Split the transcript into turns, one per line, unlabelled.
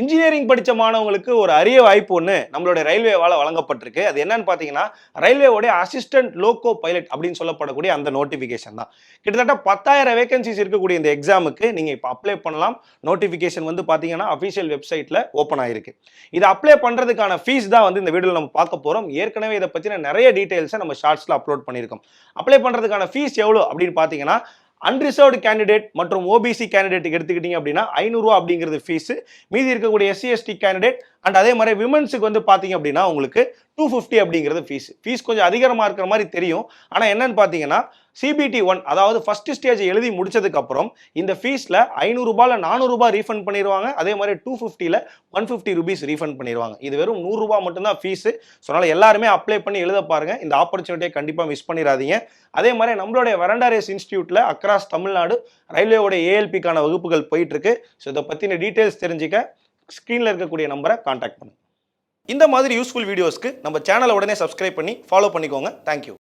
Engineering படித்த மாணவங்களுக்கு ஒரு அரிய வாய்ப்பு ஒன்று நம்மளுடைய ரயில்வேவால் வழங்கப்பட்டிருக்கு. அது என்னன்னு பார்த்தீங்கன்னா, ரயில்வேவுடைய அசிஸ்டன்ட் லோகோ பைலட் அப்படின்னு சொல்லப்படக்கூடிய அந்த நோட்டிஃபிகேஷன் தான். கிட்டத்தட்ட 10,000 வேகன்சிஸ் இருக்கக்கூடிய இந்த எக்ஸாமுக்கு நீங்கள் இப்போ அப்ளை பண்ணலாம். நோட்டிஃபிகேஷன் வந்து பார்த்தீங்கன்னா அஃபிஷியல் வெப்சைட்டில் ஓப்பன் ஆயிருக்கு. இதை அப்ளை பண்ணுறதுக்கான ஃபீஸ் தான் வந்து இந்த வீடியோவில் நம்ம பார்க்க போகிறோம். ஏற்கனவே இதை பற்றின நிறைய டீட்டெயில்ஸை நம்ம ஷார்ட்ஸில் அப்லோட் பண்ணியிருக்கோம். அப்ளை பண்ணுறதுக்கான ஃபீஸ் எவ்வளோ அப்படின்னு பார்த்தீங்கன்னா, அன்ரிசர்வ்டு கேண்டிடேட் மற்றும் ஓபிசி கேண்டிடேட்டுக்கு எடுத்துக்கிட்டீங்க அப்படின்னா ரூ. 500 அப்படிங்கிறது ஃபீஸ். மீதி இருக்கக்கூடிய எஸ்சி எஸ்டி கேண்டிடேட் அண்ட் அதே மாதிரி விமன்ஸுக்கு வந்து பார்த்தீங்க அப்படின்னா உங்களுக்கு 250 அப்படிங்கிறது ஃபீஸ் கொஞ்சம் அதிகமாக இருக்கிற மாதிரி தெரியும். ஆனால் என்னன்னு பார்த்தீங்கன்னா சிபிடி 1 அதாவது ஃபர்ஸ்ட் ஸ்டேஜ் எழுதி முடிச்சதுக்கு அப்புறம் இந்த ஃபீஸில் ரூ. 500 ரீஃபண்ட் பண்ணிடுவாங்க. அதே மாதிரி 250ல் 150 ரூபீஸ் ரீஃபண்ட் பண்ணிடுவாங்க. இது வெறும் ரூ. 100 மட்டும்தான் ஃபீஸ். ஸோ அதனால் எல்லாருமே அப்ளை பண்ணி எழுத பாருங்க. இந்த ஆப்பர்ச்சுனிட்டியை கண்டிப்பாக மிஸ் பண்ணிடாதீங்க. அதே மாதிரி நம்மளுடைய வெரண்டா ரேஸ் இன்ஸ்டியூட்டில் அக்ராஸ் தமிழ்நாடு ரயில்வேவோட ஏஎல்பிக்கான வகுப்புகள் போயிட்டு இருக்கு. ஸோ இதை பற்றின டீட்டெயில்ஸ் தெரிஞ்சுக்க ஸ்க்ரீனில் இருக்கக்கூடிய நம்பரை கான்டாக்ட் பண்ணுங்க. இந்த மாதிரி யூஸ்ஃபுல் வீடியோஸ்க்கு நம்ம சேனலை உடனே சப்ஸ்கிரைப் பண்ணி ஃபாலோ பண்ணிக்கோங்க. தேங்க்யூ.